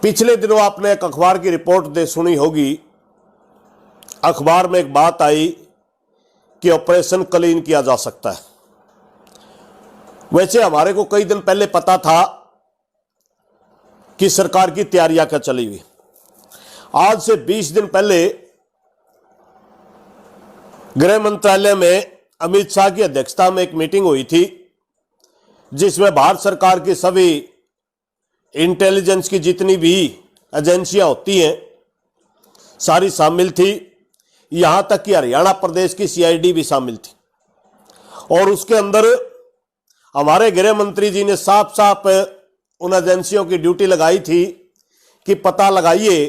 पिछले दिनों आपने एक अखबार की रिपोर्ट दे सुनी होगी। अखबार में एक बात आई कि ऑपरेशन क्लीन किया जा सकता है। वैसे हमारे को कई दिन पहले पता था कि सरकार की तैयारियां क्या चली हुई। आज से 20 दिन पहले गृह मंत्रालय में अमित शाह की अध्यक्षता में एक मीटिंग हुई थी, जिसमें भारत सरकार की सभी इंटेलिजेंस की जितनी भी एजेंसियां होती हैं सारी शामिल थी। यहां तक कि हरियाणा प्रदेश की सीआईडी भी शामिल थी। और उसके अंदर हमारे गृह मंत्री जी ने साफ साफ उन एजेंसियों की ड्यूटी लगाई थी कि पता लगाइए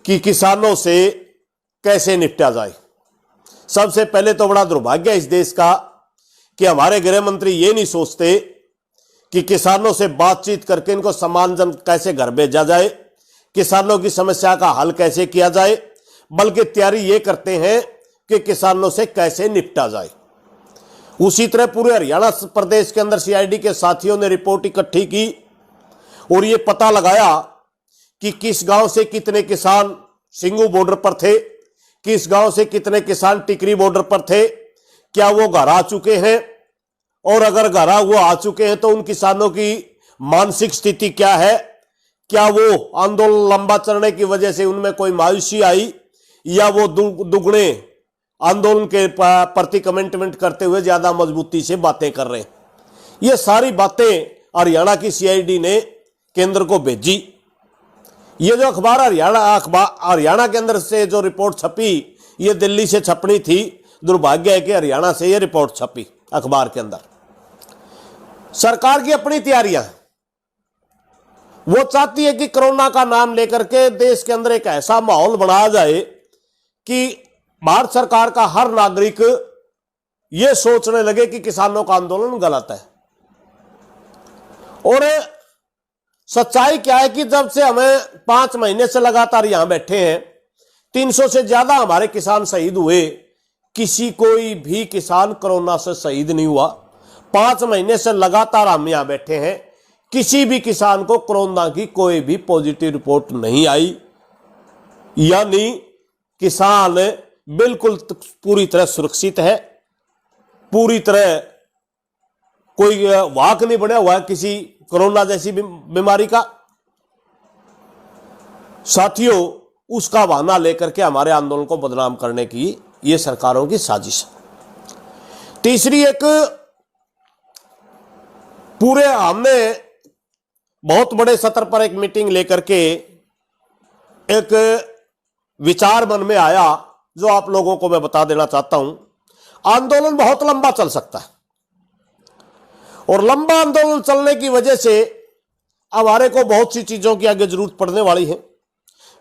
कि किसानों से कैसे निपटा जाए। सबसे पहले तो बड़ा दुर्भाग्य है इस देश का कि हमारे गृह मंत्री ये नहीं सोचते कि किसानों से बातचीत करके इनको सम्मानजन कैसे घर भेजा जाए, किसानों की समस्या का हल कैसे किया जाए, बल्कि तैयारी ये करते हैं कि किसानों से कैसे निपटा जाए। उसी तरह पूरे हरियाणा प्रदेश के अंदर सीआईडी के साथियों ने रिपोर्ट इकट्ठी की और ये पता लगाया कि किस गांव से कितने किसान सिंगू बॉर्डर पर थे, किस गांव से कितने किसान टिकरी बॉर्डर पर थे, क्या वो घर आ चुके हैं, और अगर घर वो आ चुके हैं तो उन किसानों की मानसिक स्थिति क्या है, क्या वो आंदोलन लंबा चलने की वजह से उनमें कोई मायूसी आई या वो दुगने आंदोलन के प्रति कमिटमेंट करते हुए ज्यादा मजबूती से बातें कर रहे हैं। ये सारी बातें हरियाणा की सीआईडी ने केंद्र को भेजी। ये जो अखबार हरियाणा के अंदर से जो रिपोर्ट छपी ये दिल्ली से छपनी थी। दुर्भाग्य है कि हरियाणा से ये रिपोर्ट छपी अखबार के अंदर। सरकार की अपनी तैयारियां हैं। वो चाहती है कि कोरोना का नाम लेकर के देश के अंदर एक ऐसा माहौल बनाया जाए कि भारत सरकार का हर नागरिक यह सोचने लगे कि किसानों का आंदोलन गलत है। और सच्चाई क्या है कि जब से हमें 5 महीने से लगातार यहां बैठे हैं, 300 से ज्यादा हमारे किसान शहीद हुए, किसी कोई भी किसान कोरोना से शहीद नहीं हुआ। 5 महीने से लगातार हम यहां बैठे हैं, किसी भी किसान को कोरोना की कोई भी पॉजिटिव रिपोर्ट नहीं आई। यानी किसान बिल्कुल पूरी तरह सुरक्षित है, पूरी तरह कोई वाक नहीं बढ़ा हुआ है किसी कोरोना जैसी बीमारी का। साथियों, उसका बहाना लेकर के हमारे आंदोलन को बदनाम करने की ये सरकारों की साजिश है। तीसरी एक, पूरे हमने बहुत बड़े स्तर पर एक मीटिंग लेकर के एक विचार मन में आया जो आप लोगों को मैं बता देना चाहता हूं। आंदोलन बहुत लंबा चल सकता है और लंबा आंदोलन चलने की वजह से हमारे को बहुत सी चीजों की आगे जरूरत पड़ने वाली है।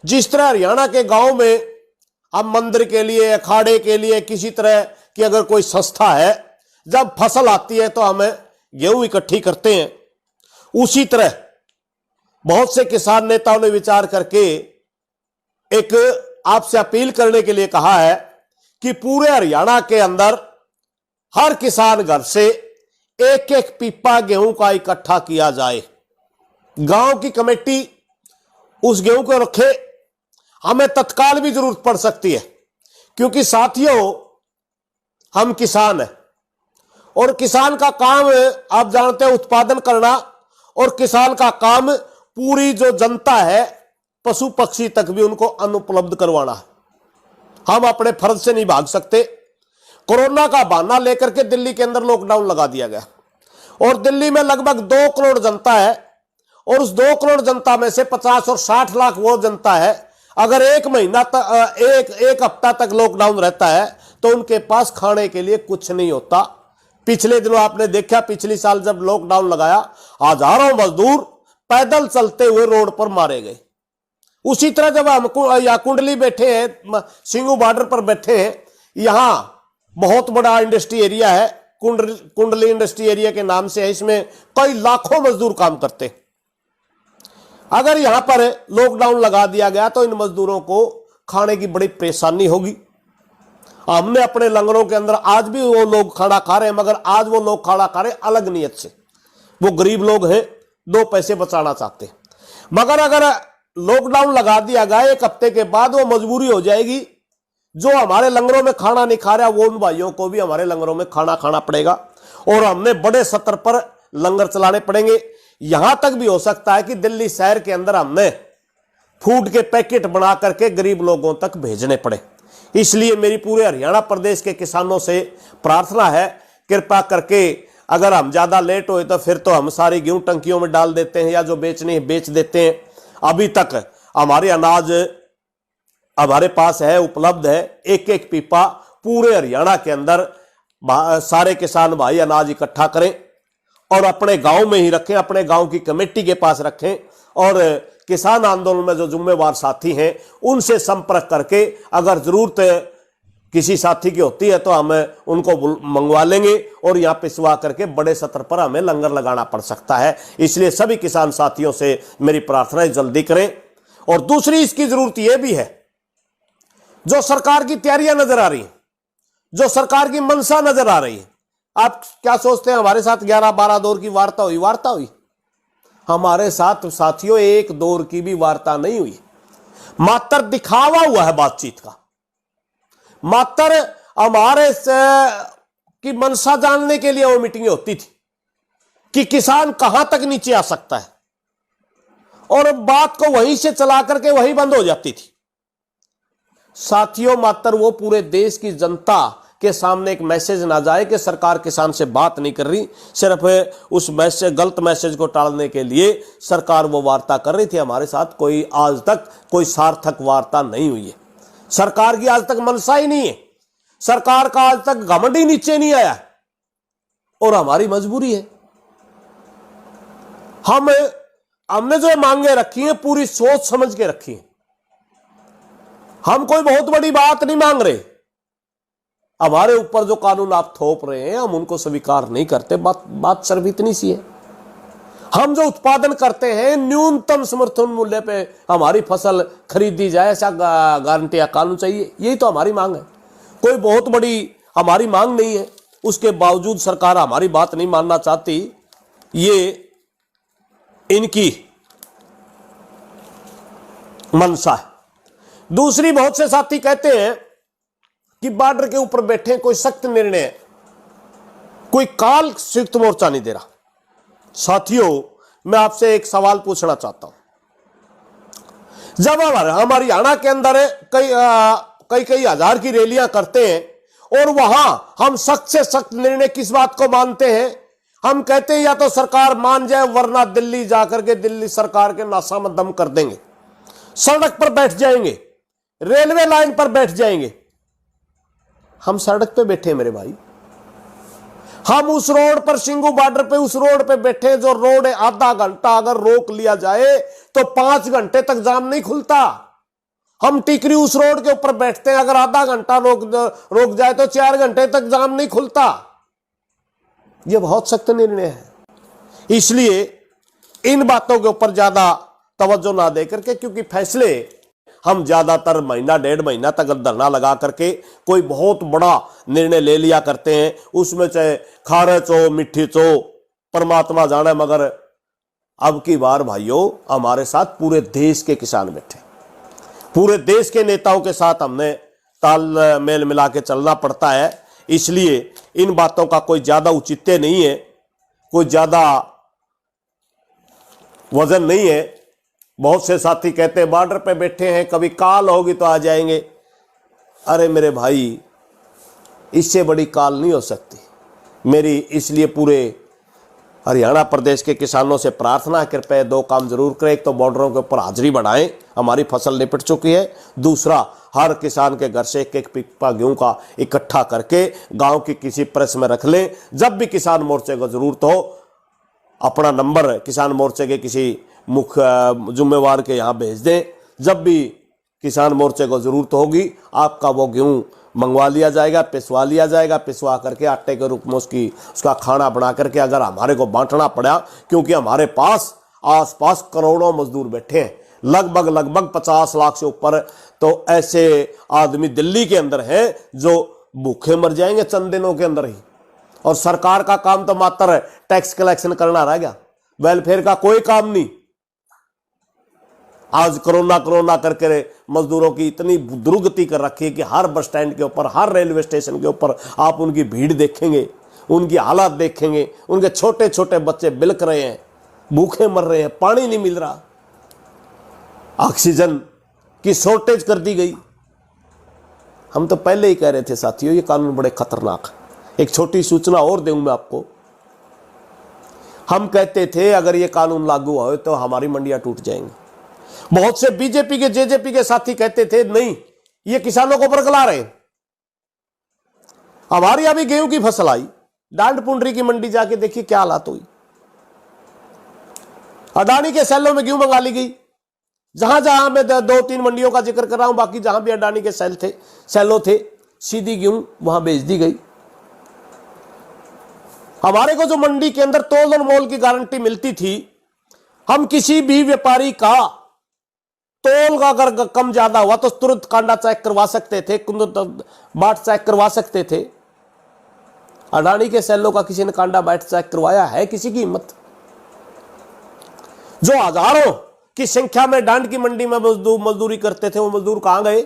जिस तरह हरियाणा के गांव में हम मंदिर के लिए, अखाड़े के लिए, किसी तरह की अगर कोई संस्था है, जब फसल आती है तो हमें गेहूं इकट्ठी करते हैं, उसी तरह बहुत से किसान नेताओं ने विचार करके एक आपसे अपील करने के लिए कहा है कि पूरे हरियाणा के अंदर हर किसान घर से एक एक पीपा गेहूं का इकट्ठा किया जाए। गांव की कमेटी उस गेहूं को रखे। हमें तत्काल भी जरूरत पड़ सकती है, क्योंकि साथियों हम किसान हैं और किसान का काम आप जानते हैं उत्पादन करना, और किसान का काम पूरी जो जनता है, पशु पक्षी तक भी उनको अन्न उपलब्ध करवाना है। हम अपने फर्ज से नहीं भाग सकते। कोरोना का बहाना लेकर के दिल्ली के अंदर लॉकडाउन लगा दिया गया और दिल्ली में लगभग 2 करोड़ जनता है और उस 2 करोड़ जनता में से 50 और 60 लाख वो जनता है। अगर एक महीना तक एक हफ्ता तक लॉकडाउन रहता है तो उनके पास खाने के लिए कुछ नहीं होता। पिछले दिनों आपने देखा, पिछले साल जब लॉकडाउन लगाया, हजारों मजदूर पैदल चलते हुए रोड पर मारे गए। उसी तरह जब हम या कुंडली बैठे हैं, सिंगू बॉर्डर पर बैठे हैं, यहां बहुत बड़ा इंडस्ट्री एरिया है, कुंडली इंडस्ट्री एरिया के नाम से है। इसमें कई लाखों मजदूर काम करते हैं। अगर यहां पर लॉकडाउन लगा दिया गया तो इन मजदूरों को खाने की बड़ी परेशानी होगी। हमने अपने लंगरों के अंदर आज भी वो लोग खाना खा रहे हैं, मगर आज वो लोग खाना खा रहे हैं अलग नीयत से। वो गरीब लोग हैं, 2 पैसे बचाना चाहते हैं। मगर अगर लॉकडाउन लगा दिया गया 1 हफ्ते के बाद, वो मजबूरी हो जाएगी। जो हमारे लंगरों में खाना नहीं खा रहा, वो उन भाइयों को भी हमारे लंगरों में खाना खाना पड़ेगा और हमने बड़े स्तर पर लंगर चलाने पड़ेंगे। यहां तक भी हो सकता है कि दिल्ली शहर के अंदर हमने फूड के पैकेट बना करके गरीब लोगों तक भेजने पड़े। इसलिए मेरी पूरे हरियाणा प्रदेश के किसानों से प्रार्थना है, कृपा करके अगर हम ज्यादा लेट हुए तो फिर तो हम सारी गेहूं टंकियों में डाल देते हैं या जो बेचनी है बेच देते हैं। अभी तक हमारे अनाज हमारे पास है, उपलब्ध है, एक एक पीपा पूरे हरियाणा के अंदर सारे किसान भाई अनाज इकट्ठा करें और अपने गांव में ही रखें, अपने गांव की कमेटी के पास रखें और किसान आंदोलन में जो जिम्मेवार साथी हैं उनसे संपर्क करके अगर जरूरत किसी साथी की होती है तो हम उनको मंगवा लेंगे और यहां पिसवा करके बड़े स्तर पर हमें लंगर लगाना पड़ सकता है। इसलिए सभी किसान साथियों से मेरी प्रार्थना है जल्दी करें। और दूसरी इसकी जरूरत यह भी है, जो सरकार की तैयारियां नजर आ रही हैं, जो सरकार की मंशा नजर आ रही है, आप क्या सोचते हैं हमारे साथ 11-12 दौर की वार्ता हुई? वार्ता हुई हमारे साथ साथियों, 1 दौर की भी वार्ता नहीं हुई। मात्र दिखावा हुआ है बातचीत का, मात्र हमारे की मंशा जानने के लिए वो मीटिंगें होती थी कि किसान कहां तक नीचे आ सकता है और बात को वहीं से चला करके वहीं बंद हो जाती थी। साथियों, मात्र वो पूरे देश की जनता के सामने एक मैसेज ना जाए कि सरकार किसान से बात नहीं कर रही, सिर्फ उस मैसेज, गलत मैसेज को टालने के लिए सरकार वो वार्ता कर रही थी। हमारे साथ कोई आज तक कोई सार्थक वार्ता नहीं हुई है। सरकार की आज तक मनसा ही नहीं है, सरकार का आज तक घमंड ही नीचे नहीं आया और हमारी मजबूरी है। हमने जो मांगे रखी हैं पूरी सोच समझ के रखी हैं। हम कोई बहुत बड़ी बात नहीं मांग रहे। हमारे ऊपर जो कानून आप थोप रहे हैं हम उनको स्वीकार नहीं करते। बात सिर्फ इतनी सी है, हम जो उत्पादन करते हैं न्यूनतम समर्थन मूल्य पे हमारी फसल खरीदी जाए, ऐसा गारंटी या कानून चाहिए। यही तो हमारी मांग है, कोई बहुत बड़ी हमारी मांग नहीं है। उसके बावजूद सरकार हमारी बात नहीं मानना चाहती, ये इनकी मंशा है। दूसरी, बहुत से साथी कहते हैं कि बॉर्डर के ऊपर बैठे कोई सख्त निर्णय, कोई काल संयुक्त मोर्चा नहीं दे रहा। साथियों, मैं आपसे एक सवाल पूछना चाहता हूं। जब हम हरियाणा के अंदर कई हजार की रैलियां करते हैं और वहां हम सख्त से सख्त निर्णय किस बात को मानते हैं? हम कहते हैं या तो सरकार मान जाए वरना दिल्ली जाकर के दिल्ली सरकार के नासा में दम कर देंगे, सड़क पर बैठ जाएंगे, रेलवे लाइन पर बैठ जाएंगे। हम सड़क पे बैठे मेरे भाई, हम उस रोड पर, सिंगू बॉर्डर पे उस रोड पे बैठे जो रोड है आधा घंटा अगर रोक लिया जाए तो 5 घंटे तक जाम नहीं खुलता। हम टिकरी उस रोड के ऊपर बैठते हैं, अगर आधा घंटा रोक जाए तो 4 घंटे तक जाम नहीं खुलता। यह बहुत सख्त निर्णय है। इसलिए इन बातों के ऊपर ज्यादा तवज्जो ना देकर के, क्योंकि फैसले हम ज्यादातर महीना 1.5 महीना तक धरना लगा करके कोई बहुत बड़ा निर्णय ले लिया करते हैं, उसमें चाहे खारच हो मिठिच हो परमात्मा जाने। मगर अब की बार भाइयों हमारे साथ पूरे देश के किसान बैठे, पूरे देश के नेताओं के साथ हमने तालमेल मिला के चलना पड़ता है। इसलिए इन बातों का कोई ज्यादा औचित्य नहीं है, कोई ज्यादा वजन नहीं है। बहुत से साथी कहते हैं बॉर्डर पे बैठे हैं, कभी काल होगी तो आ जाएंगे। अरे मेरे भाई, इससे बड़ी काल नहीं हो सकती मेरी। इसलिए पूरे हरियाणा प्रदेश के किसानों से प्रार्थना है, कृपया 2 काम जरूर करें। एक तो बॉर्डरों के ऊपर हाजिरी बढ़ाएं, हमारी फसल निपट चुकी है। दूसरा, हर किसान के घर से एक एक पिपा गेहूं का इकट्ठा करके गांव की किसी प्रेस में रख लें। जब भी किसान मोर्चे को जरूरत हो अपना नंबर किसान मोर्चे के किसी मुख्य जिम्मेवार के यहाँ भेज दें। जब भी किसान मोर्चे को जरूरत होगी आपका वो गेहूं मंगवा लिया जाएगा, पिसवा लिया जाएगा। पिसवा करके आटे के रूप में उसका खाना बना करके अगर हमारे को बांटना पड़ा, क्योंकि हमारे पास आसपास करोड़ों मजदूर बैठे हैं, लगभग 50 लाख से ऊपर तो ऐसे आदमी दिल्ली के अंदर हैं जो भूखे मर जाएंगे चंद दिनों के अंदर ही। और सरकार का काम तो मात्र टैक्स कलेक्शन करना रह गया, वेलफेयर का कोई काम नहीं। आज कोरोना कोरोना करके मजदूरों की इतनी दुर्गति कर रखी है कि हर बस स्टैंड के ऊपर, हर रेलवे स्टेशन के ऊपर आप उनकी भीड़ देखेंगे, उनकी हालात देखेंगे। उनके छोटे छोटे बच्चे बिलक रहे हैं, भूखे मर रहे हैं, पानी नहीं मिल रहा, ऑक्सीजन की शॉर्टेज कर दी गई। हम तो पहले ही कह रहे थे साथियों, ये कानून बड़े खतरनाक। एक छोटी सूचना और दूं मैं आपको। हम कहते थे अगर ये कानून लागू हो तो हमारी मंडियां टूट जाएंगी। बहुत से बीजेपी के, जेजेपी के साथी कहते थे नहीं, ये किसानों को बरगला रहे। हमारी अभी गेहूं की फसल आई, डांड पुंडरी की मंडी जाके देखिए क्या हालात हुई। अडानी के सेलों में गेहूं मंगा ली गई। जहां जहां मैं 2-3 मंडियों का जिक्र कर रहा हूं, बाकी जहां भी अडानी के सेलों थे, सीधी गेहूं वहां बेच दी गई। हमारे को जो मंडी के अंदर तोल और मोल की गारंटी मिलती थी, हम किसी भी व्यापारी का तोल का अगर कम ज्यादा हुआ तो तुरंत कांडा चेक करवा सकते थे, बाट चेक करवा सकते थे। अडानी के सेलों का किसी ने कांडा बाट चेक करवाया है? किसी की हिम्मत? जो हजारों की संख्या में डांड की मंडी में मजदूरी करते थे, वो मजदूर कहां गए?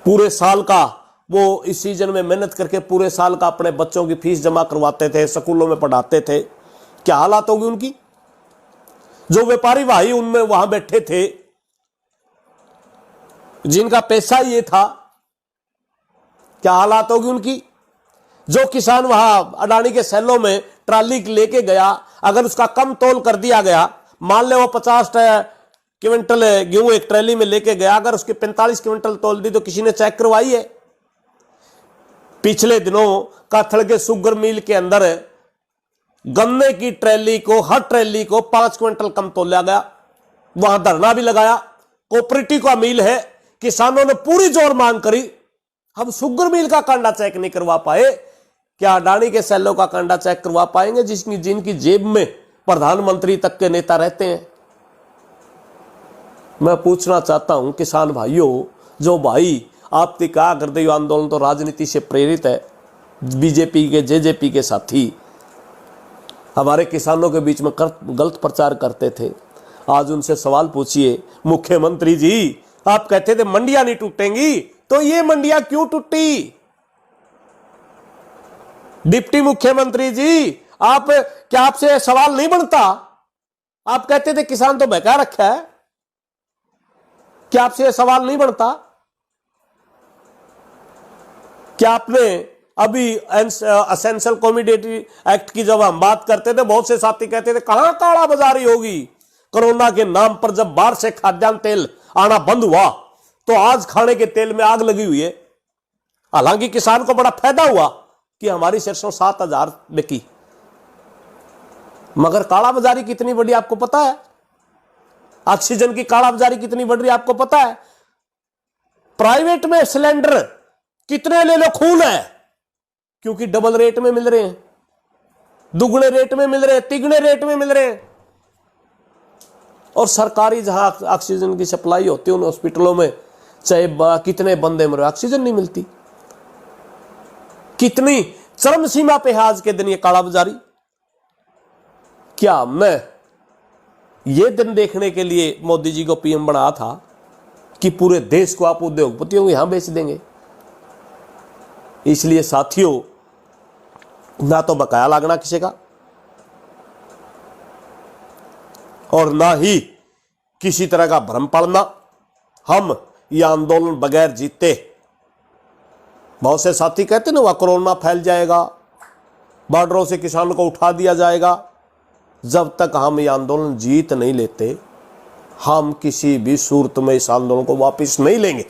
पूरे साल का वो इस सीजन में मेहनत करके पूरे साल का अपने बच्चों की फीस जमा करवाते थे, स्कूलों में पढ़ाते थे, क्या हालात होगी उनकी? जो व्यापारी भाई उनमें वहां बैठे थे, जिनका पैसा ये था, क्या हालात होगी उनकी? जो किसान वहां अडानी के सेलों में ट्राली लेके गया, अगर उसका कम तोल कर दिया गया, मान ले वो 50 क्विंटल गेहूं एक ट्रैली में लेके गया, अगर उसके 45 क्विंटल तोल दी तो किसी ने चेक करवाई है? पिछले दिनों काथल के शुगर मिल के अंदर गन्ने की ट्रैली को, हर ट्रैली को 5 क्विंटल कम तोला गया। वहां धरना भी लगाया, कोऑपरेटिव का मिल है, किसानों ने पूरी जोर मांग करी। हम शुगर मिल का कांडा चेक नहीं करवा पाए, क्या अडानी के सेलों का कांडा चेक करवा पाएंगे जिनकी जेब में प्रधानमंत्री तक के नेता रहते हैं? मैं पूछना चाहता हूं किसान भाइयों, जो भाई आपने कहा गर्दयू आंदोलन तो राजनीति से प्रेरित है, बीजेपी के, जेजेपी के साथी हमारे किसानों के बीच में गलत प्रचार करते थे, आज उनसे सवाल पूछिए। मुख्यमंत्री जी, आप कहते थे मंडियां नहीं टूटेंगी, तो ये मंडियां क्यों टूटी? डिप्टी मुख्यमंत्री जी, क्या आपसे सवाल नहीं बनता? आप कहते थे किसान तो बहका रखा है, क्या आपसे सवाल नहीं बनता? क्या आपने अभी एसेंशियल कमोडिटी एक्ट की जब हम बात करते थे, बहुत से साथी कहते थे कहां काला बाजारी होगी? कोरोना के नाम पर जब बाहर से खाद्यान्न तेल आना बंद हुआ तो आज खाने के तेल में आग लगी हुई है। हालांकि किसान को बड़ा फायदा हुआ कि हमारी सरसों 7,000 बिकी, मगर काला बाजारी कितनी बड़ी आपको पता है? ऑक्सीजन की काला बाजारी कितनी बढ़ रही है आपको पता है? प्राइवेट में सिलेंडर कितने ले लो खून है, क्योंकि डबल रेट में मिल रहे हैं, दुगने रेट में मिल रहे हैं, तिगने रेट में मिल रहे हैं। और सरकारी जहां ऑक्सीजन की सप्लाई होती है उन हॉस्पिटलों में चाहे कितने बंदे मरे, ऑक्सीजन नहीं मिलती। कितनी चरम सीमा पे है आज के दिन ये काला बाजारी। क्या हमने ये दिन देखने के लिए मोदी जी को पीएम बनाया था कि पूरे देश को आप उद्योगपतियों को यहां बेच देंगे? इसलिए साथियों, ना तो बकाया लागना किसी का और ना ही किसी तरह का भ्रम पड़ना। हम ये आंदोलन बगैर जीते, बहुत से साथी कहते ना वह कोरोना फैल जाएगा, बॉर्डरों से किसानों को उठा दिया जाएगा। जब तक हम ये आंदोलन जीत नहीं लेते, हम किसी भी सूरत में इस आंदोलन को वापस नहीं लेंगे।